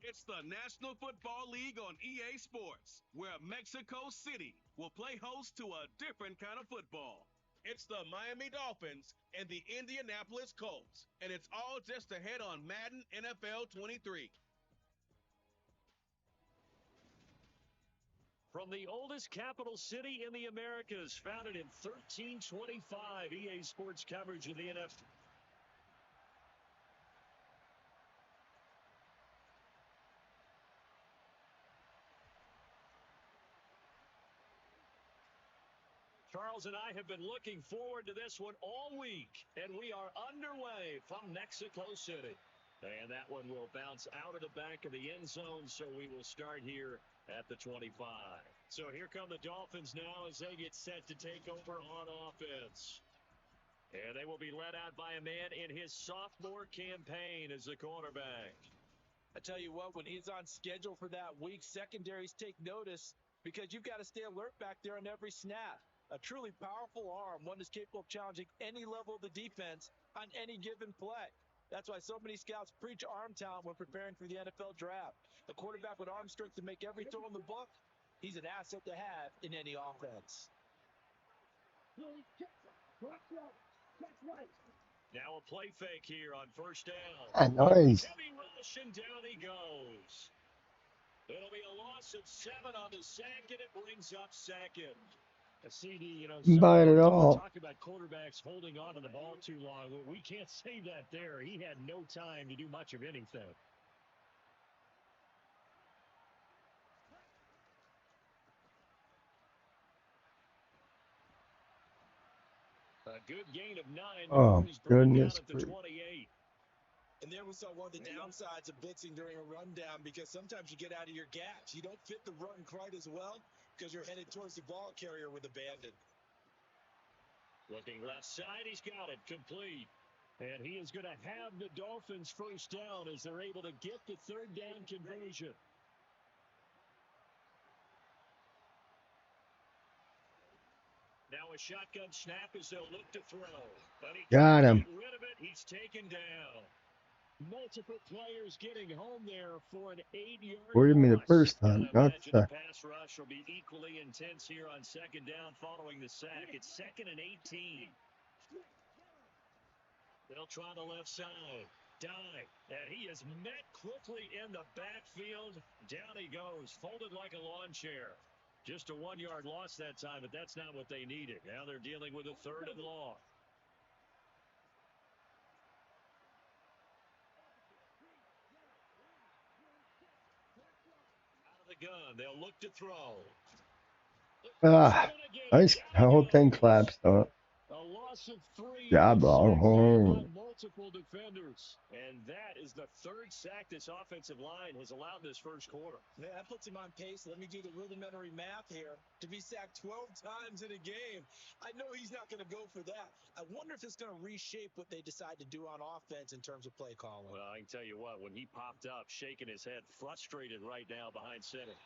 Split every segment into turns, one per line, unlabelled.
It's the National Football League on EA Sports, where Mexico City will play host to a different kind of football. It's the Miami Dolphins and the Indianapolis Colts, and it's all just ahead on Madden NFL 23.
From the oldest capital city in the Americas, founded in 1325, EA Sports coverage of the NFL. Charles and I have been looking forward to this one all week, and we are underway from Mexico City. And that one will bounce out of the back of the end zone, so we will start here at the 25. So here come the Dolphins now as they get set to take over on offense. And they will be led out by a man in his sophomore campaign as the quarterback.
I tell you what, when he's on schedule for that week, secondaries take notice because you've got to stay alert back there on every snap. A truly powerful arm, one that's capable of challenging any level of the defense on any given play. That's why so many scouts preach arm talent when preparing for the NFL draft. A quarterback with arm strength to make every throw in the book, he's an asset to have in any offense.
Now a play fake here on first down.
Nice.
Heavy rush, and down he goes. It'll be a loss of 7 on the sack, and it brings up second. A CD,
Bite it all.
talk about quarterbacks holding on to the ball too long. We can't say that there. He had no time to do much of anything. A good gain of 9.
Oh,
He's brought down
goodness
at the
grief.
28.
And there we saw one of the downsides of blitzing during a rundown because sometimes you get out of your gaps. You don't fit the run quite as well because you're headed towards the ball carrier with abandon.
Looking left side, he's got it complete. And he is going to have the Dolphins first down as they're able to get the third down conversion. Now a shotgun snap as they'll look to throw. But he
Got
can't
him.
get rid of it. He's taken down. Multiple players getting home there for an 8-yard
Worried me the
loss.
first
And
time,
I
not
imagine
the
the pass rush will be equally intense here on second down following the sack. It's 2nd and 18. They'll try the left side. Dive. And he is met quickly in the backfield. Down he goes, folded like a lawn chair. Just a 1-yard loss that time, but that's not what they needed. Now they're dealing with a 3rd and long. Out of the gun, they'll look to throw.
nice. The whole thing collapsed up.
A loss of 3.
Job
Sacked down by
home.
multiple defenders. And that is the 3rd sack this offensive line has allowed this first quarter.
Man, that puts him on pace. Let me do the rudimentary math here. To be sacked 12 times in a game, I know he's not going to go for that. I wonder if it's going to reshape what they decide to do on offense in terms of play calling.
Well, I can tell you what, when he popped up, shaking his head, frustrated right now behind center.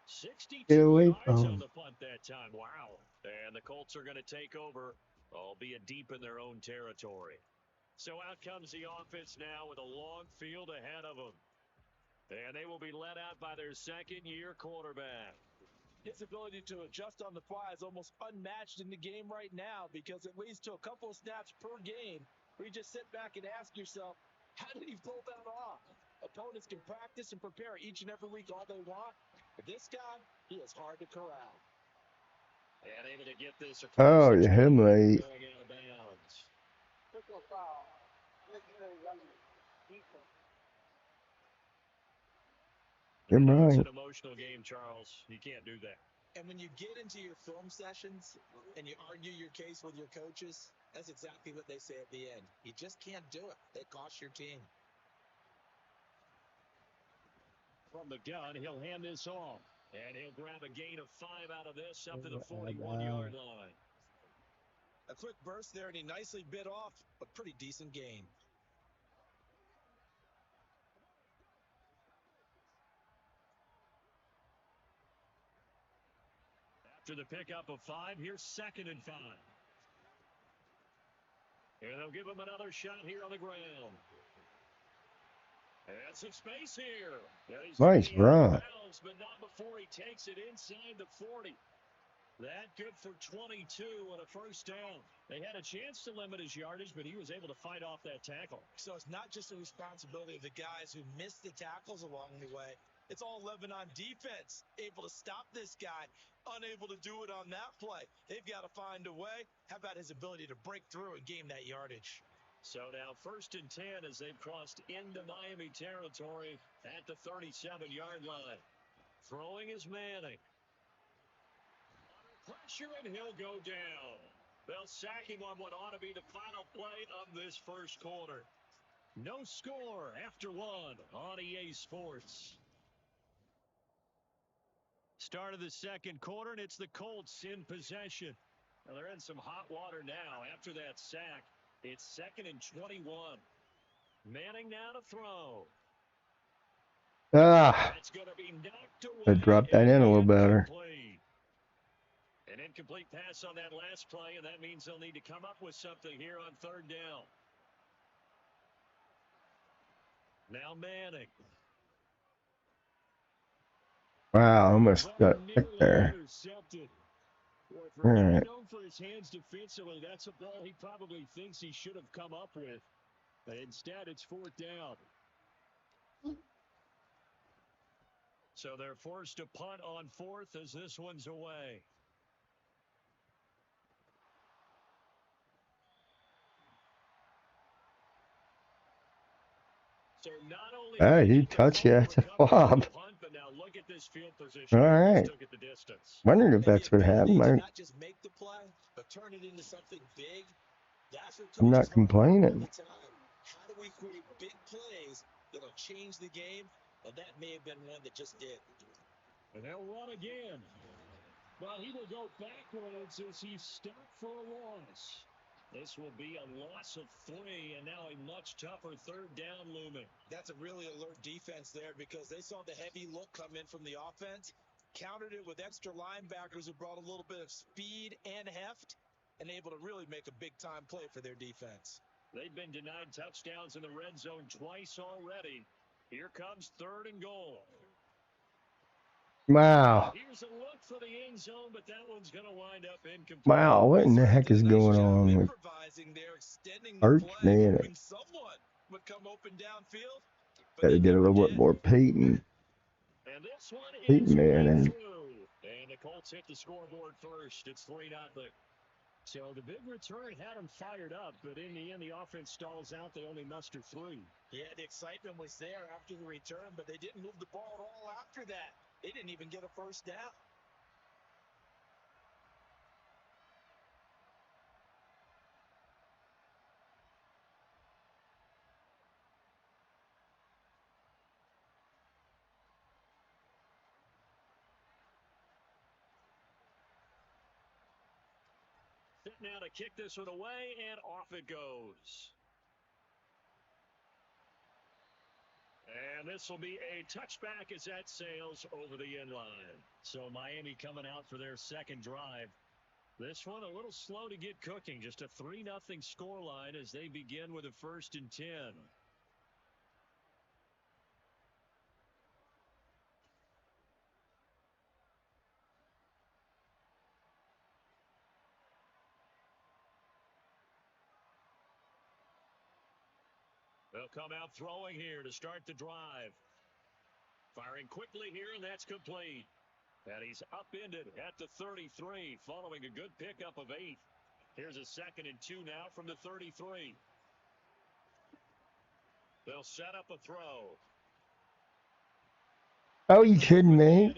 62
Get away
yards
from
on
him.
the punt that time. Wow. And the Colts are going to take over, albeit deep in their own territory. So out comes the offense now with a long field ahead of them. And they will be led out by their second-year quarterback.
His ability to adjust on the fly is almost unmatched in the game right now because it leads to a couple of snaps per game where you just sit back and ask yourself, how did he pull that off? Opponents can practice and prepare each and every week all they want. But this guy, he is hard to corral.
And able to get this
Oh,
across
you hit him late.
going out of bounds.
You're
It's
right.
an emotional game, Charles. You can't do that.
And when you get into your film sessions and you argue your case with your coaches, that's exactly what they say at the end. You just can't do it. It costs your team.
From the gun, he'll hand this off. And he'll grab a gain of 5 out of this up to the 41-yard line.
A quick burst there, and he nicely bit off a pretty decent gain.
After the pickup of 5, here's 2nd and 5. And they'll give him another shot here on the ground. And Some space here. Yeah, he's going to
Nice
be out of
run.
bounds, but not before he takes it inside the 40. That good for 22 and a first down. They had a chance to limit his yardage, but he was able to fight off that tackle.
So it's not just the responsibility of the guys who missed the tackles along the way. It's all living on defense, able to stop this guy, unable to do it on that play. They've got to find a way. How about his ability to break through and gain that yardage?
So now 1st and 10 as they've crossed into Miami territory at the 37-yard line. Throwing is Manning. Pressure, and he'll go down. They'll sack him on what ought to be the final play of this first quarter. No score after one on EA Sports. Start of the second quarter, and it's the Colts in possession. Now they're in some hot water now after that sack. It's 2nd and 21. Manning now to throw.
That's
going to be knocked
I
away.
dropped that in a little better.
An incomplete pass on that last play, and that means they'll need to come up with something here on 3rd down. Now Manning.
Wow, I almost got picked there.
All
right.
Known for his hands defensively, that's a ball he probably thinks he should have come up with. But instead, it's 4th down. So they're forced to punt on 4th as this one's away. So not only
He touched you. That's a flop.
but now look at this field
All
position.
right.
Took it the distance.
Wondering if that's what happened.
Not just make the play, but turn it into something big. That's what
I'm not complaining.
How do we create big plays that'll change the game? And that may have been one that just did.
And they'll run again. Well, he will go backwards as he's stopped for a loss. This will be a loss of 3, and now a much tougher 3rd down looming.
That's a really alert defense there because they saw the heavy look come in from the offense, countered it with extra linebackers who brought a little bit of speed and heft, and able to really make a big-time play for their defense.
They've been denied touchdowns in the red zone twice already. Here comes 3rd and goal.
Wow.
Here's a look for the end zone, but that one's going to wind up incomplete.
Wow, what in the heck is going on with Arch Manning?
Someone would come open downfield.
Gotta get a little bit more Peyton.
And this one
Peyton Manning.
And the Colts hit the scoreboard first. It's 3-0. So the big return had them fired up, but in the end, the offense stalls out. They only muster 3.
Yeah, the excitement was there after the return, but they didn't move the ball at all after that. They didn't even get a first down.
Now to kick this one away, and off it goes. And this will be a touchback as that sails over the end line. So Miami coming out for their second drive. This one a little slow to get cooking. Just a 3-0 scoreline as they begin with a 1st and 10. They'll come out throwing here to start the drive. Firing quickly here, and that's complete. And he's upended at the 33 following a good pickup of 8. Here's a 2nd and 2 now from the 33. They'll set up a throw.
Oh, you kidding me?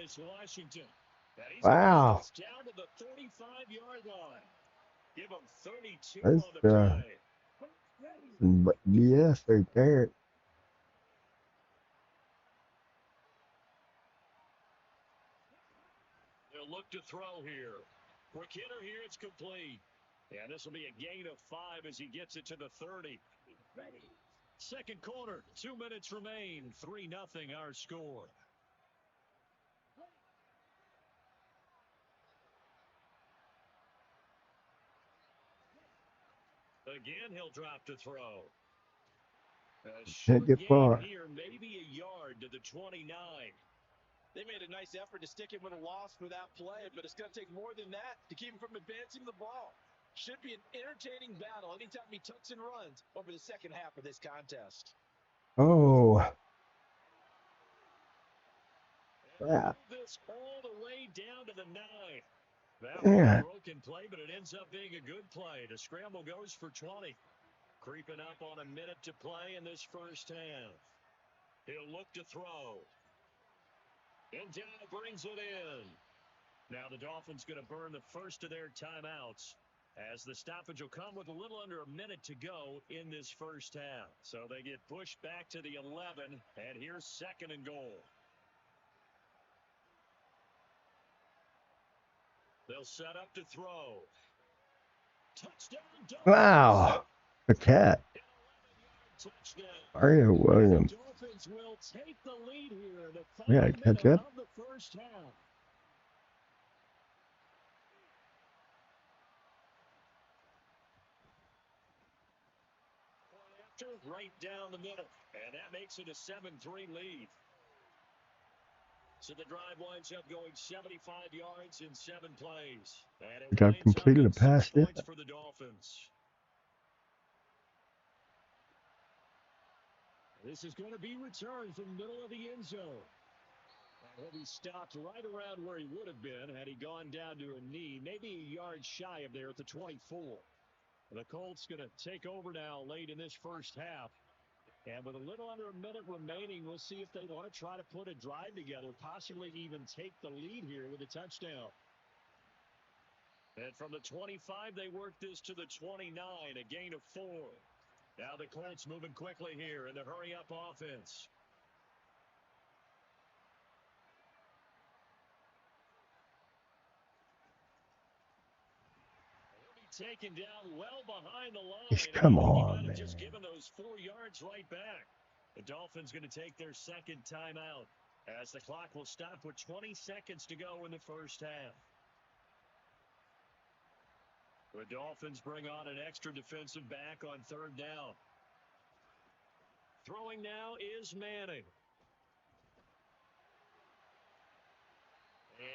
Wow.
Down to the 35-yard line. Give him 32
That's,
on the play.
BS right there.
They'll look to throw here. Quick hitter here, it's complete. And this will be a gain of 5 as he gets it to the 30. Second quarter, 2 minutes remain. 3-0 our score. Again, he'll drop to throw.
Can't get far.
Here, maybe a the 29.
They made a nice effort to stick him with a loss for that play, but it's going to take more than that to keep him from advancing the ball. Should be an entertaining battle anytime he tucks and runs over the second half of this contest.
Oh. Yeah.
This all the way down to the 9. That was
Yeah.
a broken play, but it ends up being a good play. The scramble goes for 20. Creeping up on a minute to play in this first half. He'll look to throw. And down brings it in. Now the Dolphins going to burn the first of their timeouts, as the stoppage will come with a little under a minute to go in this first half. So they get pushed back to the 11, and here's 2nd and goal. They'll set up to throw. Touchdown, Dolphins.
Wow. The cat. Mario Williams.
Dolphins will take the lead here in the
Yeah,
final
catch
minute
up.
of the first half. Right down the middle, and that makes it a 7-3 lead. So the drive winds up going 75 yards in 7 plays. And it
Got completed a pass there.
points for the Dolphins. This is going to be returned from the middle of the end zone. And he'll be stopped right around where he would have been had he gone down to a knee, maybe a yard shy of there at the 24. The Colts going to take over now late in this first half. And with a little under a minute remaining, we'll see if they want to try to put a drive together, possibly even take the lead here with a touchdown. And from the 25, they work this to the 29, a gain of 4. Now the Colts moving quickly here in the hurry-up offense. Taken down well behind the line.
Come
He
on,
might have
man.
just given those 4 yards right back. The Dolphins going to take their second timeout as the clock will stop with 20 seconds to go in the first half. The Dolphins bring on an extra defensive back on 3rd down. Throwing now is Manning.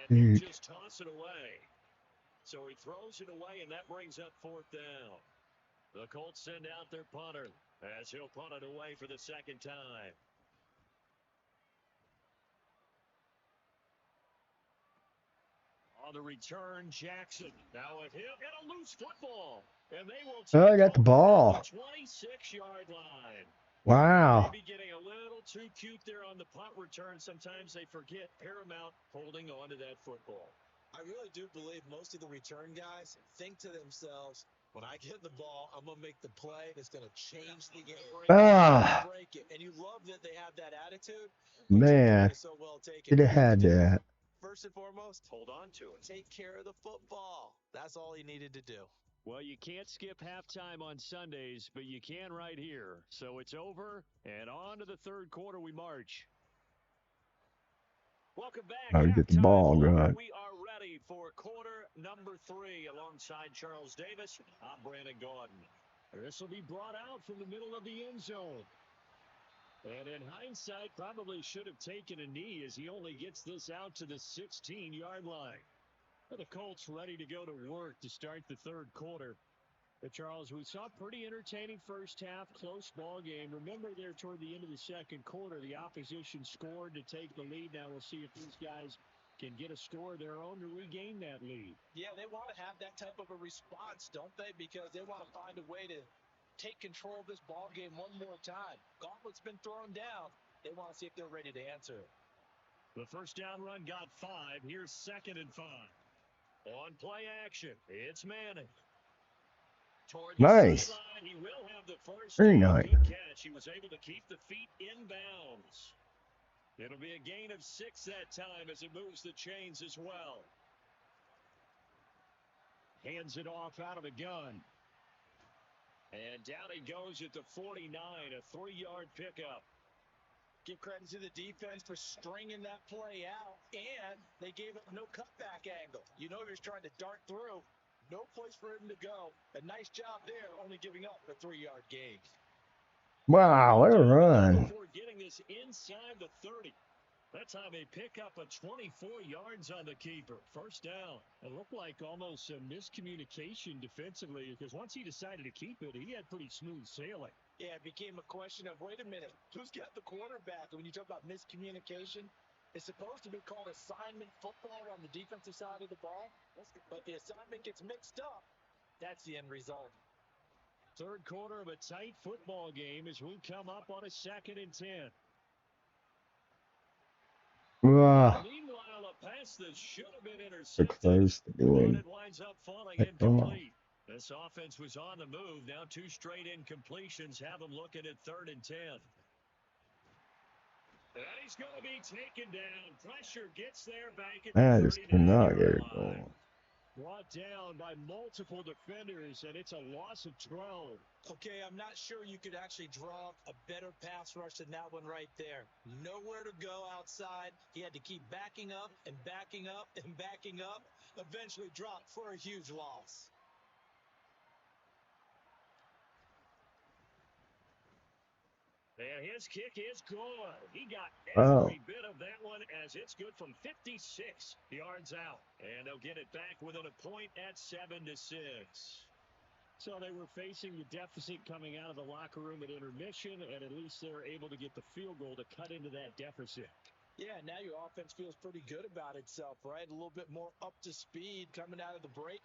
And he'll just toss it away. So he throws it away, and that brings up 4th down. The Colts send out their punter as he'll punt it away for the second time. On the return, Jackson. Now with him and a loose football. And they will take
I got the ball.
26-yard line.
Wow.
Maybe getting a little too cute there on the punt return. Sometimes they forget paramount holding on to that football.
I really do believe most of the return guys think to themselves, when I get the ball, I'm going to make the play that's going to change the game. Break it. And you love that they have that attitude.
Man.
So well taken.
Should have had that.
First and foremost, hold on to it. Take care of the football. That's all he needed to do.
Well, you can't skip halftime on Sundays, but you can right here. So it's over, and on to the 3rd quarter we march. Welcome back.
I'll get the ball, God.
We are ready for quarter number 3 alongside Charles Davis. I'm Brandon Gordon. This will be brought out from the middle of the end zone. And in hindsight, probably should have taken a knee as he only gets this out to the 16-yard line. The Colts ready to go to work to start the 3rd quarter. Charles, we saw a pretty entertaining first half, close ball game. Remember there toward the end of the 2nd quarter, the opposition scored to take the lead. Now we'll see if these guys can get a score of their own to regain that lead.
Yeah, they want to have that type of a response, don't they? Because they want to find a way to take control of this ball game one more time. Gauntlet's been thrown down. They want to see if they're ready to answer.
The first down run got 5. Here's 2nd and 5. On play action, it's Manning.
Nice.
He will have the first
Very nice.
Good catch. He was able to keep the feet inbounds. It'll be a gain of 6 that time as it moves the chains as well. Hands it off out of the gun. And down he goes at the 49, a 3-yard pickup.
Give credit to the defense for stringing that play out, and they gave up no cutback angle. You know he was trying to dart through. No place for him to go. A nice job there, only giving up a 3-yard gain.
Wow, what a run.
Before getting this inside the 30. That time they pick up a 24 yards on the keeper. First down. It looked like almost a miscommunication defensively because once he decided to keep it, he had pretty smooth sailing.
Yeah, it became a question of, wait a minute, who's got the quarterback? And when you talk about miscommunication, it's supposed to be called assignment football on the defensive side of the ball, but the assignment gets mixed up. That's the end result.
Third quarter of a tight football game as we come up on a 2nd and 10. Meanwhile, a pass that should have been intercepted, but it winds up falling incomplete. This offense was on the move. Now 2 straight incompletions have them looking at 3rd and 10. And he's going to be taken down. Pressure gets there back at the 39-yard line. Brought down by multiple defenders, and it's a loss of 12.
Okay, I'm not sure you could actually draw a better pass rush than that one right there. Nowhere to go outside. He had to keep backing up and backing up and backing up. Eventually dropped for a huge loss.
And his kick is good. He got every bit of that one as it's good from 56 yards out. And they'll get it back within a point at 7-6. So they were facing the deficit coming out of the locker room at intermission, and at least they're able to get the field goal to cut into that deficit.
Yeah, now your offense feels pretty good about itself, right? A little bit more up to speed coming out of the break.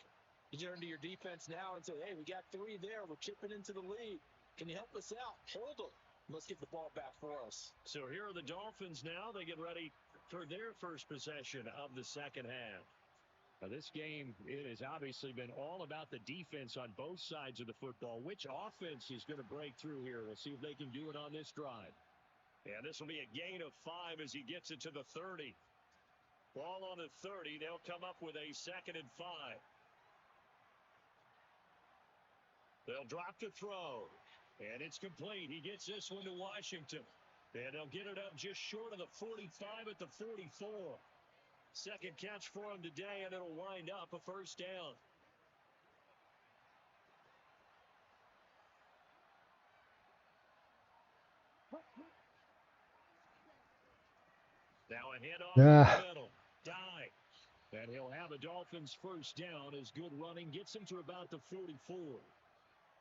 You turn to your defense now and say, hey, we got 3 there. We're chipping into the lead. Can you help us out? Hold them. Let's get the ball back for us.
So here are the Dolphins now. They get ready for their first possession of the second half. Now this game, it has obviously been all about the defense on both sides of the football. Which offense is going to break through here? We'll see if they can do it on this drive. And this will be a gain of 5 as he gets it to the 30. Ball on the 30. They'll come up with a 2nd and 5. They'll drop to throw. And it's complete. He gets this one to Washington. And they'll get it up just short of the 45 at the 44. Second catch for him today, and it'll wind up a first down. Now a handoff in the middle. Dive. And he'll have a Dolphins first down as good running gets him to about the 44.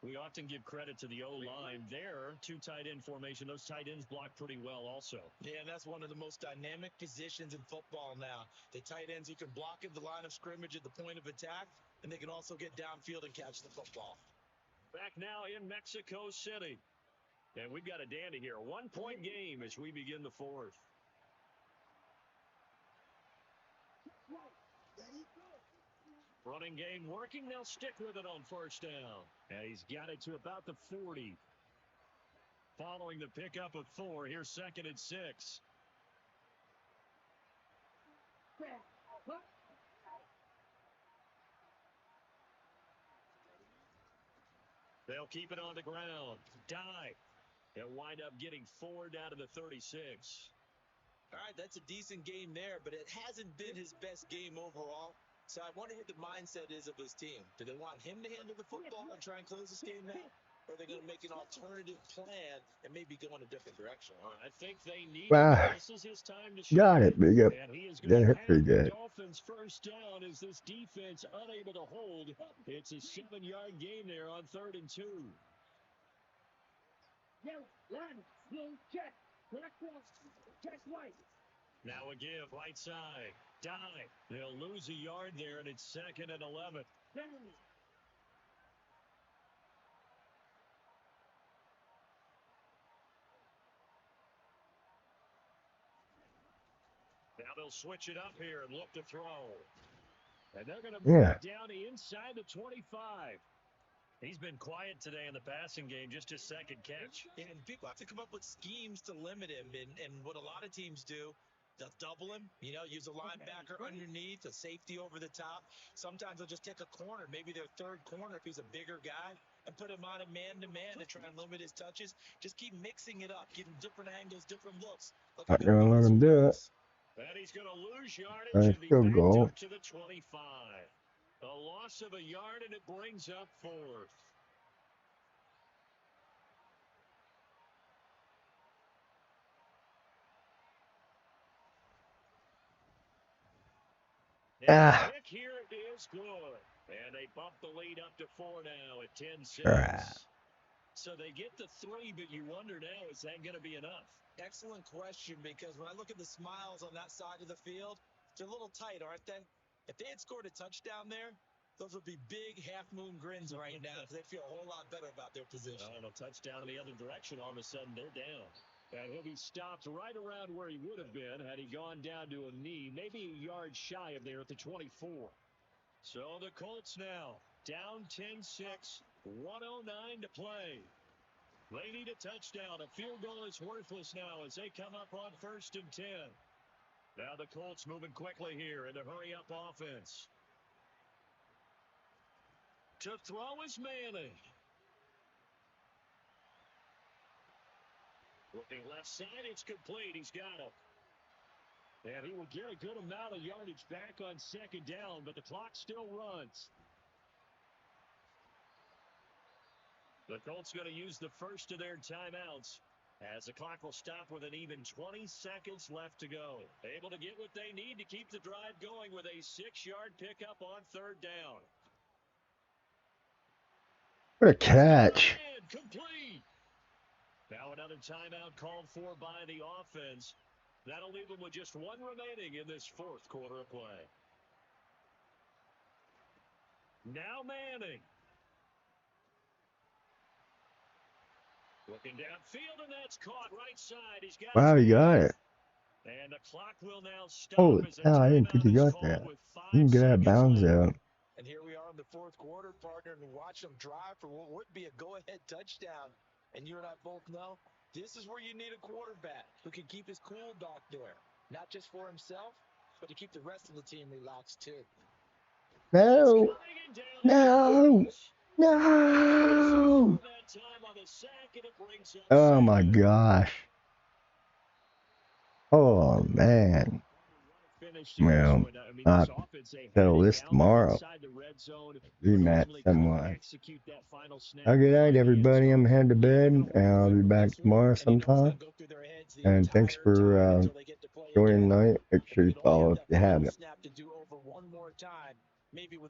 We often give credit to the O-line there. 2 tight end formation. Those tight ends block pretty well also.
Yeah, and that's one of the most dynamic positions in football now. The tight ends who can block at the line of scrimmage at the point of attack, and they can also get downfield and catch the football.
Back now in Mexico City. And we've got a dandy here. 1-point game as we begin the 4th. Running game working. They'll stick with it on first down. And he's got it to about the 40. Following the pickup of 4, here's 2nd and 6. They'll keep it on the ground. Dive. They'll wind up getting 4 down to the 36.
All right, that's a decent game there, but it hasn't been his best game overall. So I wonder what the mindset is of his team. Do they want him to handle the football and try and close this game out? Or are they going to make an alternative plan and maybe go in a different direction?
I think they need it. This is his time to show.
Got it, big up.
And he is going to have the Dolphins first down as this defense unable to hold. It's a 7-yard gain there on 3rd and 2. Now a give, right side. Dive. They'll lose a yard there, and it's 2nd and 11. Now they'll switch it up here and look to throw. And they're going to move it down inside the 25. He's been quiet today in the passing game, just his 2nd catch.
And people have to come up with schemes to limit him. And what a lot of teams do, they'll double him, use a linebacker underneath, a safety over the top. Sometimes they'll just take a corner, maybe their 3rd corner if he's a bigger guy, and put him on a man-to-man to try and limit his touches. Just keep mixing it up, getting different angles, different looks.
Not gonna let him do it.
And he's going to lose yardage and be backed up to the 25. A loss of a yard, and it brings up 4th.
Ah.
Kick here is good. And they bump the lead up to 4 now at 10-6. So they get the 3, but you wonder now, is that going to be enough?
Excellent question, because when I look at the smiles on that side of the field, they're a little tight, aren't they? If they had scored a touchdown there, those would be big half-moon grins right now, because they feel a whole lot better about their position.
And a touchdown in the other direction, all of a sudden they're down. And he'll be stopped right around where he would have been had he gone down to a knee, maybe a yard shy of there at the 24. So the Colts now down 10-6, 1:09 to play. They need a touchdown. A field goal is worthless now as they come up on 1st and 10. Now the Colts moving quickly here in the hurry-up offense. To throw is Manning. Looking left side, it's complete. He's got it. And he will get a good amount of yardage back on 2nd down, but the clock still runs. The Colts going to use the first of their timeouts as the clock will stop with an even 20 seconds left to go. Able to get what they need to keep the drive going with a 6-yard pickup on 3rd down.
What a catch.
Complete. Now another timeout called for by the offense. That'll leave them with just 1 remaining in this 4th quarter of play. Now Manning. Looking downfield, and that's caught right side. He's got
Wow, you got it.
And the clock will now stop.
Holy cow, I didn't think you got that. You can get out of bounds out.
And here we are in the 4th quarter, partner, and watch them drive for what would be a go-ahead touchdown. And you and I both know this is where you need a quarterback who can keep his cool back there. Not just for himself, but to keep the rest of the team relaxed too.
No. No. No. Oh my gosh. Oh man. Well, I'll settle this tomorrow. Rematch somewhere. Have a good night, everybody. I'm heading to bed, and I'll be back tomorrow sometime. And thanks for joining tonight. Make sure you follow if you haven't.